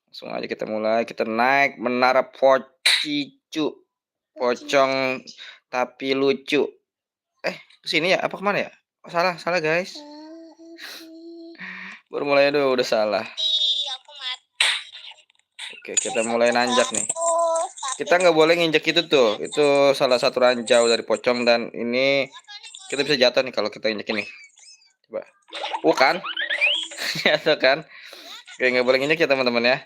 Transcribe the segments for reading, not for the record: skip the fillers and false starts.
Langsung aja kita mulai, kita naik menara Pocicu. Pocong tapi lucu. Kesini ya? Apa kemana ya? Oh, salah guys. Baru mulai udah salah. Oke, kita mulai nanjak nih. Kita nggak boleh nginjek itu tuh. Itu salah satu ranjau dari pocong dan ini kita bisa jatuh nih kalau kita injek ini. Coba. Bukan. Jatuh kan? Oke, nggak boleh nginjek ya teman-teman ya.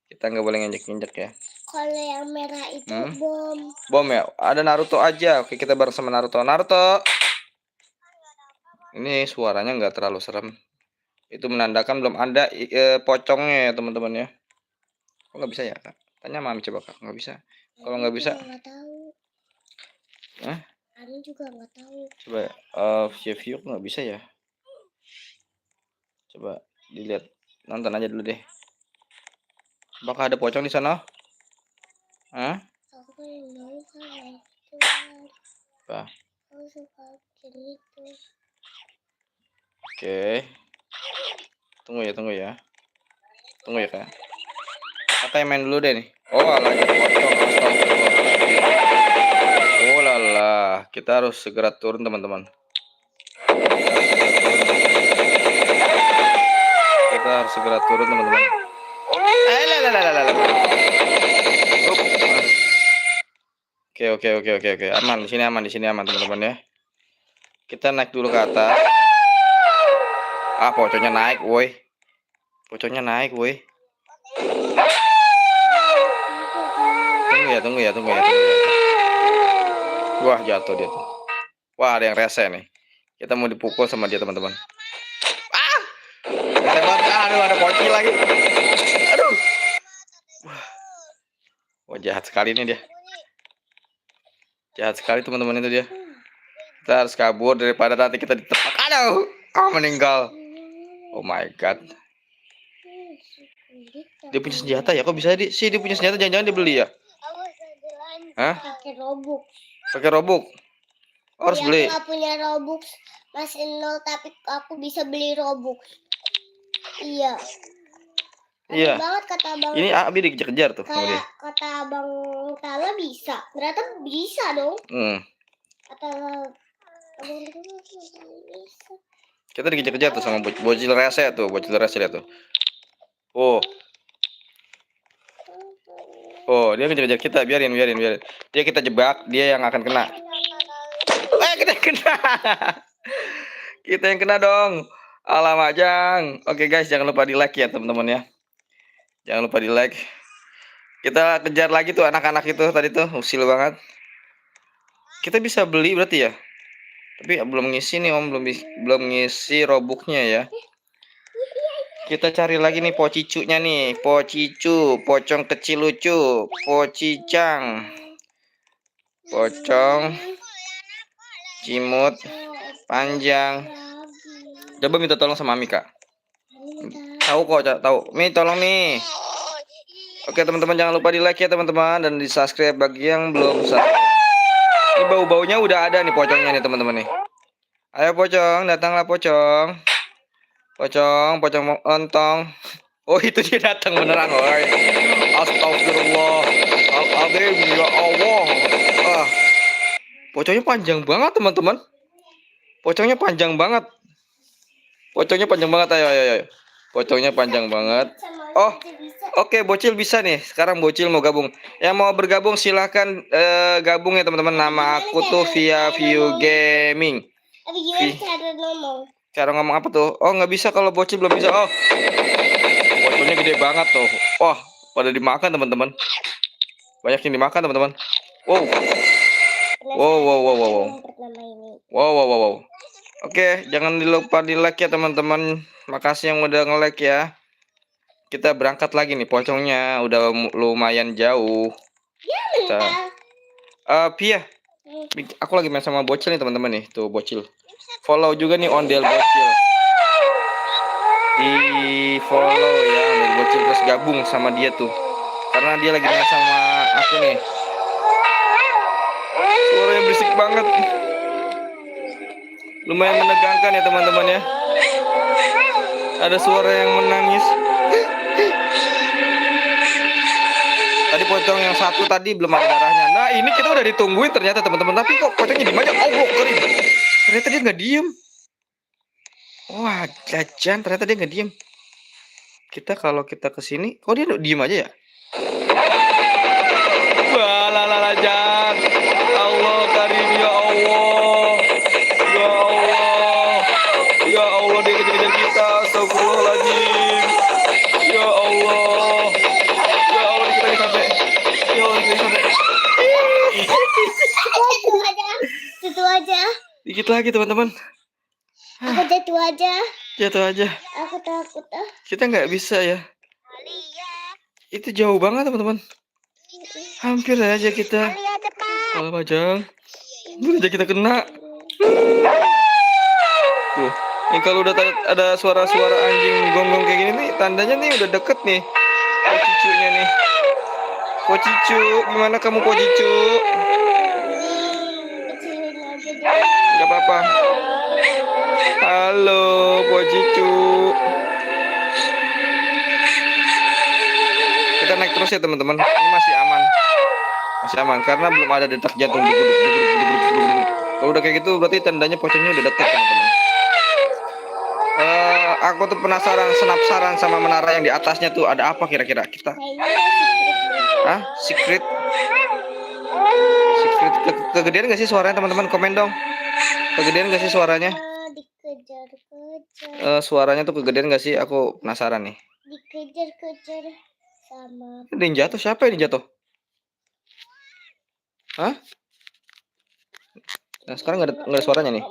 Kita nggak boleh nginjek-injek ya. Kalau yang merah itu bom. Bom ya? Ada Naruto aja. Oke, kita bareng sama Naruto. Naruto. Ini suaranya nggak terlalu serem. Itu menandakan belum ada pocongnya ya teman-teman ya. Kok nggak bisa ya Kak? Tanya mami coba Kak. Nggak bisa. Kalau nggak bisa. Nggak tahu. Ani juga nggak tahu. Coba view nggak bisa ya. Coba dilihat, nonton aja dulu deh. Apakah ada pocong di sana? Aku yang Apa? Aku suka gitu. Oke. Tunggu ya. Tunggu ya Kak. Kakak main dulu deh nih. Oh alah, ada pocong. Oh lala, kita harus segera turun teman-teman. Kita harus segera turun teman-teman. Oke. Aman di sini aman teman-teman ya. Kita naik dulu ke atas. Pocongnya naik, woi. Tunggu ya. Wah, jatuh dia tuh. Wah, ada yang rese nih. Kita mau dipukul sama dia teman-teman. Aduh, ada pocong lagi. Aduh. Wah, jahat sekali nih dia. Jahat sekali teman-teman itu dia. Kita harus kabur daripada nanti kita ditepak. Aduh, meninggal. Oh my god. Dia punya senjata ya? Kok bisa dia punya senjata? Jangan-jangan dia beli ya? Pakai robux. Harus beli. Aku nggak punya robux, masih 0, tapi aku bisa beli robux. Iya. Banget kata Bang. Ini Abi dikejar-kejar tuh. Kata Bang Tala bisa. Ternyata bisa dong. Kata Abang bisa. Kita dikejar-kejar tuh sama bocil rese tuh, tuh. Oh, dia ngejar-ngejar kita. Biarin. Dia kita jebak, dia yang akan kena. Kita kena. Kita yang kena dong. Alamak, Jang. Oke guys, jangan lupa di like ya teman-teman ya. Jangan lupa di like. Kita kejar lagi tuh anak-anak itu tadi tuh, usil banget. Kita bisa beli berarti ya. Tapi belum ngisi nih Om, belum ngisi robuknya ya. Kita cari lagi nih pocicunya nih. Pocicu, pocong kecil lucu, pocicang. Pocong cimut panjang. Coba minta tolong sama Mami Kak. Tahu kok, tahu. Mi tolong Mi. Oke teman-teman, jangan lupa di like ya teman-teman dan di subscribe bagi yang belum subscribe. Ini bau-baunya udah ada nih pocongnya nih teman-teman nih. Ayo pocong, datanglah pocong. Pocong ontong. Oh itu dia datang beneran, woy. Astagfirullahaladzim, ya Allah. Pocongnya panjang banget teman-teman. Pocongnya panjang banget. Ayo. Pocongnya panjang banget. Oh, oke, bocil bisa nih. Sekarang bocil mau gabung. Yang mau bergabung silahkan gabung ya teman-teman. Nama aku tuh View Gaming. Cara ngomong apa tuh? Oh, nggak bisa kalau bocil belum bisa. Oh, pocongnya gede banget tuh. Wah, pada dimakan teman-teman. Banyak yang dimakan teman-teman. Wow. Oke, jangan lupa di like ya teman-teman. Makasih yang udah nge-like ya. Kita berangkat lagi nih, pocongnya udah lumayan jauh. Pia, aku lagi main sama bocil nih teman-teman nih. Tuh bocil. Follow juga nih Ondel Bocil. Di follow ya Ondel Bocil, terus gabung sama dia tuh. Karena dia lagi main sama aku nih. Suaranya berisik banget. Lumayan menegangkan ya teman-teman ya. Ada suara yang menangis. pocong yang satu tadi belum ada darahnya. Nah, ini kita udah ditungguin ternyata teman-teman. Tapi kok pocongnya diem aja? Allah, kering. Ternyata dia nggak diem. Wah, jajan. Ternyata dia nggak diem. Kalau kita kesini, kok dia diem aja ya? Wah, lala Jan. Allah karim ya Allah. Ya Allah. Ya Allah, dia kejar-kejar kita. Astagfirullahaladzim. Ya Allah. Ya Allah, dikit lagi sampai. Ya Allah, dikit lagi sampai. Jatuh aja. Dikit lagi teman-teman. Aku jatuh aja. Jatuh aja. Aku takut Kita nggak bisa ya. Itu jauh banget teman-teman. Hampir aja kita. Kalau Majang. Hampir aja kita kena. Tuh. Ini kalau udah ada suara-suara anjing gonggong kayak gini nih, tandanya nih udah deket nih. Pocicunya nih. Pocicu, gimana kamu Pocicu? Gak apa-apa. Halo Pocicu. Kita naik terus ya teman-teman. Ini masih aman. Masih aman karena belum ada detak jantung. Kalau udah kayak gitu berarti tandanya pocongnya udah dekat teman-teman. Aku tuh penasaran sama menara yang di atasnya tuh ada apa kira-kira kita? Hah? Secret? Kegedean gak sih suaranya teman-teman? Komen dong. Kegedean gak sih suaranya? Dikejar-kejar. Suaranya tuh kegedean gak sih? Aku penasaran nih. Dikejar-kejar sama. Ini yang jatuh siapa ini jatuh? Hah? Nah sekarang nggak ada suaranya nih.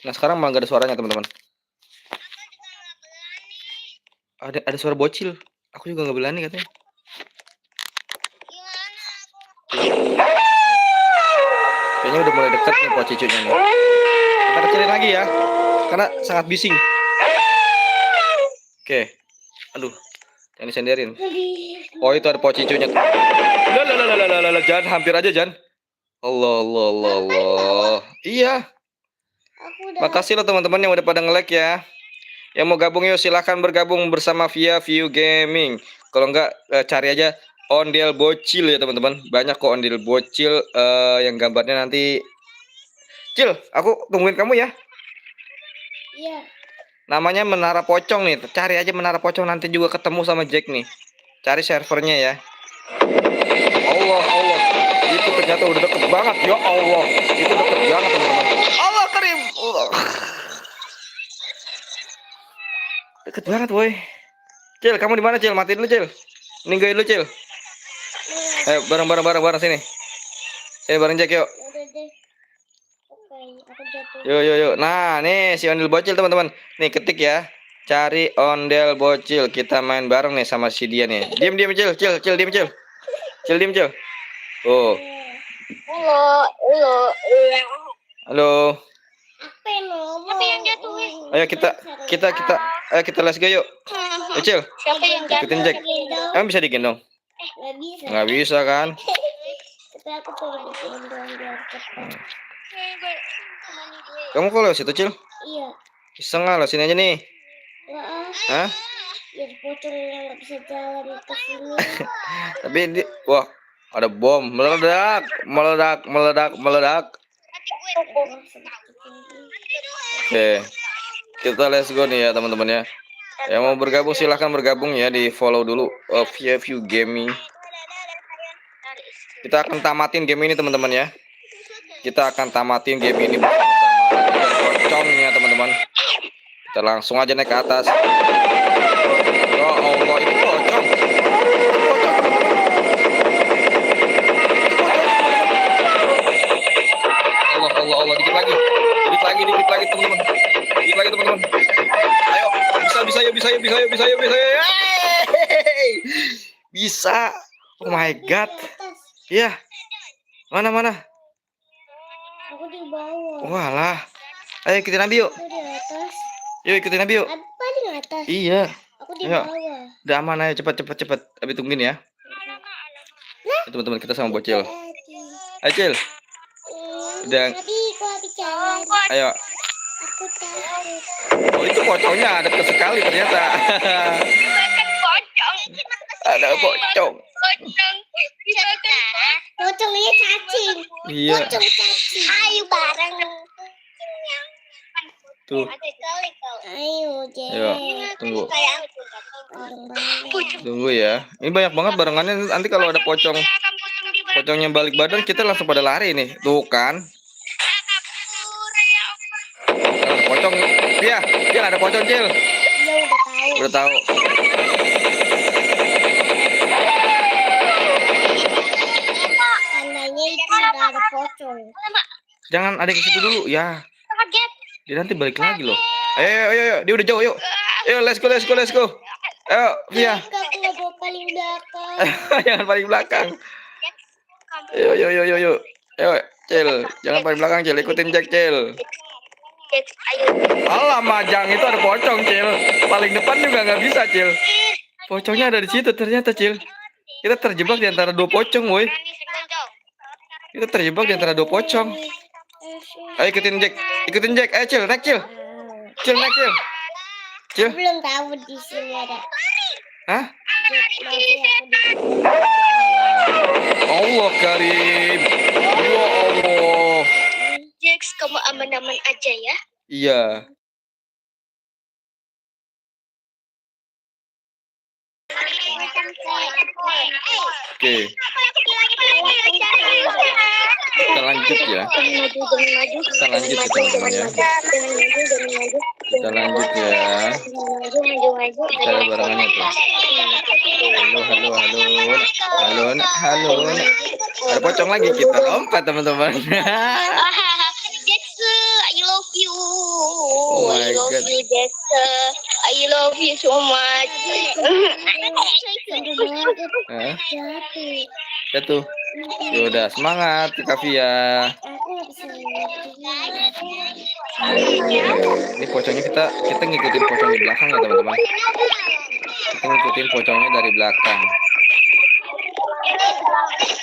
Nah sekarang malah nggak ada suaranya teman-teman. Ada suara bocil. Aku juga nggak berani katanya. Kayaknya udah mulai dekat nih pocicunya nih. Kita kecilin lagi ya, karena sangat bising. Oke. Aduh, yang disenderin. Oh itu ada pocicunya. Lah, Jan, hampir aja Jan. Allah. Iya. Makasih loh teman-teman yang udah pada nge-like ya. Yang mau gabung yuk silahkan bergabung bersama Via View Gaming. Kalau enggak cari aja Ondel Bocil ya teman-teman. Banyak kok Ondel Bocil yang gambarnya nanti. Cil, aku tungguin kamu ya. Iya. Namanya Menara Pocong nih. Cari aja Menara Pocong, nanti juga ketemu sama Jack nih. Cari servernya ya. Allah. Itu ternyata udah deket banget. Ya Allah. Itu deket banget teman-teman. Allah karim. Allah. Deket banget boy. Cil, kamu di mana Cil? Mati dulu Cil. Ninggalin dulu Cil. Ayo bareng sini. Sini bareng Jack yuk. Udah deh. Oke, aku jatuh. Yuk. Nah, nih si Ondel Bocil teman-teman. Nih ketik ya. Cari Ondel Bocil. Kita main bareng nih sama si dia nih. Diam Cil. Cil diam Cil. Cil diam Cil. Oh. Halo. Apa yang ngomong? Apa yang jatuh? Ayo kita let's go yuk. Cil. Siapa yang Ikutin Jack. Emang bisa digendong? Nggak bisa. Nggak bisa kan? Tapi aku pengen digendong biar cepat. Kamu kok lewat situ Cil? Iya. Iseng lah, sini aja nih. Wah, Hah? biar pocongnya nggak bisa jalan ke sini. Tapi wah, ada bom meledak. Oke. Kita let's go nih ya teman-teman ya. Yang mau bergabung silahkan bergabung ya, di follow dulu Via View Gaming. Kita akan tamatin game ini teman-teman ya. Kita akan tamatin game ini bersama-sama pocongnya teman-teman. Kita langsung aja naik ke atas. Ya Allah, itu pocong. Allah, dikit lagi teman-teman. Dikit lagi teman-teman. Ayo, bisa. Yeay! Bisa. Oh my god. Iya. Mana? Aku di bawah. Walah. Ayo ikutin Nabi yuk. Aku di atas. Yuk ikutin Nabi yuk. Apa di atas? Iya. Aku di Ayo. bawah. Udah aman, ayo cepat. Abi tungguin ya. Teman-teman kita sama Bocil. Ayo Cil. Udah. Tapi kok jalan? Ayo. Aku takut. Oh itu pocongnya ada sekali ternyata. Pocong. pocong. Pocong ini cacing. Iya. Pocong cacing. Ayo bareng. Tuh. Ayo, Ayo, tunggu. Bareng banget. Tunggu ya. Ini banyak banget barengannya. Nanti kalau ada pocongnya balik badan, kita langsung pada lari nih. Tuh kan. Ada pocong. Iya, ada pocong, Cil. Dia udah tahu. Udah tahu. Tandanya itu udah ada pocong. Jangan ada ke situ dulu, ya. Dia nanti balik lagi loh. Ayo. Dia udah jauh, yuk. Ayo, let's go. Ayo, Via. Aku nggak bawa paling belakang. Jangan paling belakang. Ayo. Ayo, Cil. Jangan paling belakang, Cil. Ikutin Jack, Cil. Alah, Majang itu ada pocong, Cil. Paling depan juga nggak bisa, Cil. Pocongnya ada di situ ternyata, Cil. Kita terjebak di antara dua pocong, woi. Kita terjebak di antara dua pocong. Ayo ikutin Jack. Ayo, Cil, naik, Cil. Cil, naik, Cil. Cil. Belum tahu di sini ada. Hah? Nanti aku di Allah Karim. Ya Allah. Jax, kamu aman-aman aja ya? Iya. Oke. Kita lanjut ya. Kita lanjut ya, teman-teman ya. Kita lanjut ya. Kita ada barengannya tuh. Halo. Ada pocong lagi, kita lompat, teman-teman. Jax, I love you. Oh my I love God. you, Jax. I love you so much. Hah? Jatuh. Jatuh. Yaudah, semangat Kak Via. Aku nggak bisa Ini pocongnya kita ngikutin pocong di belakang ya, teman-teman. Kita ngikutin pocongnya dari belakang.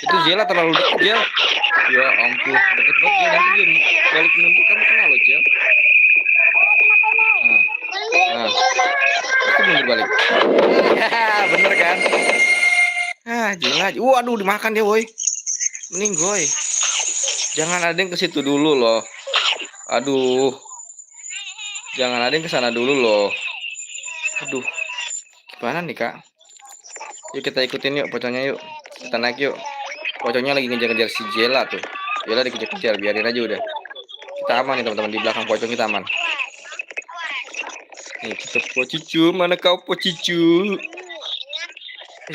Itu Jela terlalu dekat, Jel. Ya ampun, deket banget Jel. Nanti dia balik mundur, kamu kenal loh, Jel. Nah. Itu mundur balik. Bener kan? Jela. Waduh, dimakan dia, woi. Mending, woi. Jangan ada yang ke situ dulu loh. Aduh. Jangan ada yang ke sana dulu loh. Aduh. Gimana nih, Kak? Yuk kita ikutin yuk pocongnya yuk. Kita naik yuk. Pocongnya lagi ngejar-ngejar si Jela tuh. Jela dikejar-kejar, biarin aja udah. Kita aman nih, teman-teman. Di belakang pocong kita aman. Nih, kita pocicu. Mana kau pocicu?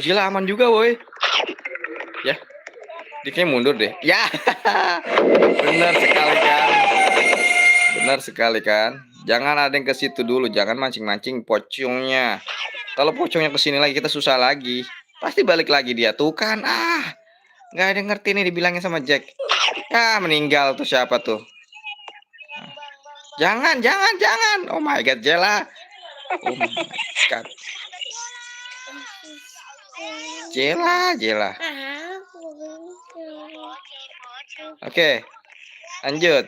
Jela aman juga, woi. Ya. Dia kayak mundur deh. Ya. Benar sekali kan. Jangan ada yang ke situ dulu. Jangan mancing-mancing pocongnya. Kalau pocongnya ke sini lagi, kita susah lagi. Pasti balik lagi dia. Tuh kan. Nggak ada yang ngerti nih dibilangnya sama Jack. Ya, meninggal tuh siapa tuh? Jangan. Oh my God, Jela. Oh my God. Jela. Oke. Lanjut.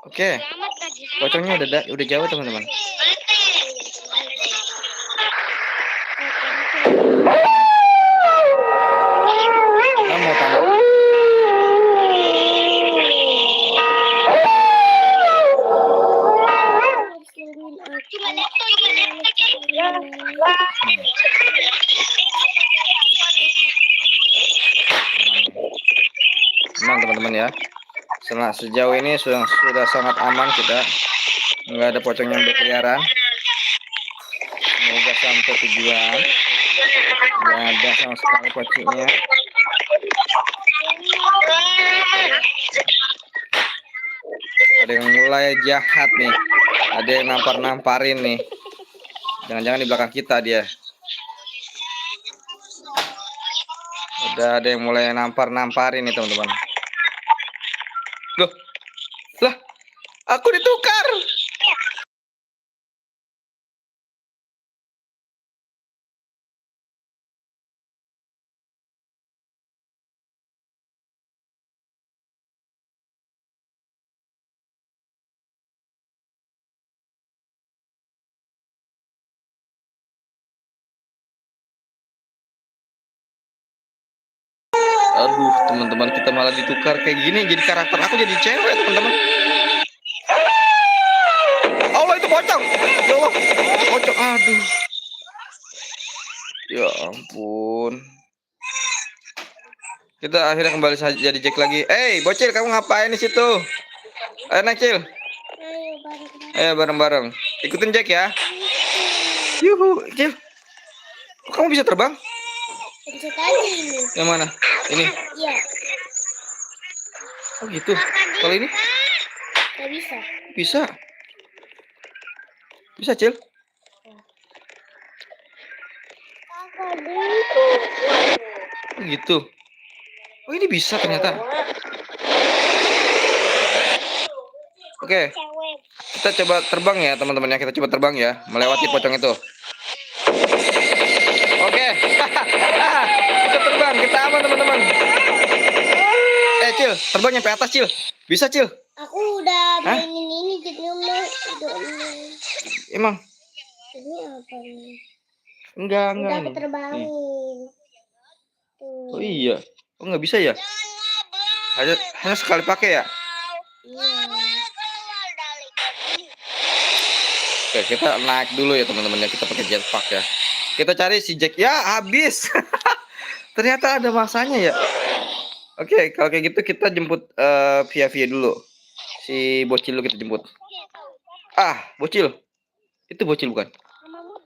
Oke. Pocongnya udah jauh, teman-teman. Kita mau tambah. Tenang, teman-teman ya. Sejauh ini sudah sangat aman kita. Nggak ada pocong yang berkeliaran. Semoga sampai tujuan. Nggak ada sama sekali pocongnya. Ada yang mulai jahat nih. Ada yang namparin nih. Jangan-jangan di belakang kita dia. Udah ada yang mulai namparin nih teman-teman. Loh, lah, aku ditukar. Aduh, teman-teman, kita malah ditukar kayak gini. Jadi karakter aku jadi cewek, teman-teman. Allah, itu pocong. Ya Allah, pocong. Aduh. Ya ampun. Kita akhirnya kembali saja jadi Jack lagi. Bocil, kamu ngapain di situ? Ayo naik, Cil. Ayo bareng-bareng. Ikutin Jack ya. Yuhu, Cil. Kok kamu bisa terbang? Pencet aja ini. Yang mana? Ini. Iya. Oh gitu. Kalau ini? Gak bisa. Bisa. Bisa, Cil. Oh gitu. Oh ini bisa ternyata. Oke. Kita coba terbang ya teman-teman ya. Kita coba terbang ya. Melewati pocong itu. Oke. Kita terbang. Kita aman teman-teman. Cil. Terbang nyampe atas, Cil. Bisa, Cil. Aku udah mainin ini jadi Emang? Ini apa nih? Enggak. Udah Ini. terbangin. Oh iya. Oh nggak bisa ya? Hanya sekali pakai ya? Iya. Oke, kita naik dulu ya teman-teman ya. Kita pakai jetpack ya. Kita cari si Jack. Ya habis. Ternyata ada masanya ya. Oke, kalau kayak gitu kita jemput via dulu. Si bocil lu kita jemput. Bocil. Itu bocil bukan?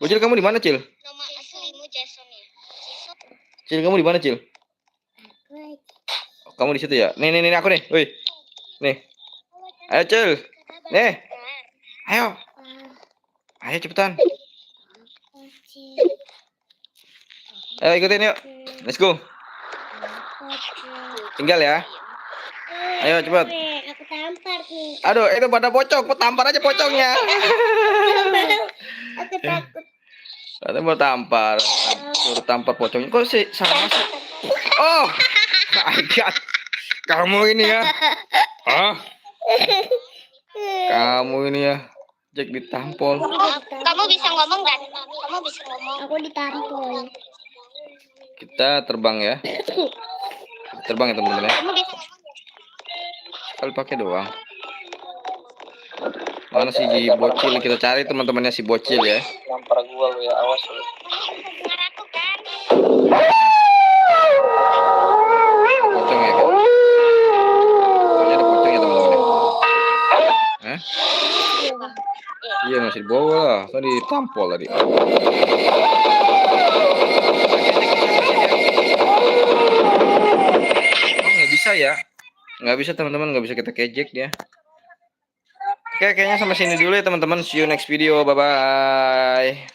Bocil, kamu di mana, Cil? Nama aslimu Jason ya? Cil, kamu di mana, Cil? Oh, kamu di situ ya? Nih aku nih. Woi. Nih. Ayo, Cil. Nih. Ayo. Ayo cepetan. Ayo ikutin yuk. Let's go. Tinggal ya. Ayo cepat. Aku tampar nih. Aduh, itu pada pocong. Tampar aja pocongnya. Aku takut. Ada mau tampar. Suruh tampar pocongnya. Kok sih sama sih? Oh. My God. Kamu ini ya. Hah? Kamu ini ya. Jack ditampol. Kamu bisa ngomong kan? Kamu bisa ngomong. Aku ditampol. Kita terbang ya. Terbang ya teman-teman ya. Kamu bisa ngomong. Kali pakai doang. Mana si bocil? Kita cari teman-temannya si bocil ya. Nampar gua lu ya, awas lu. Dengar aku kan? Pocong ya kan? Ini ada pocong ya teman-teman ya. Hah? Iya masih di bawah lah. Tadi tampol tadi. Oh nggak bisa ya? Nggak bisa teman-teman, nggak bisa kita kejek dia. Oke, kayaknya sampai sini dulu ya teman-teman. See you next video. Bye bye.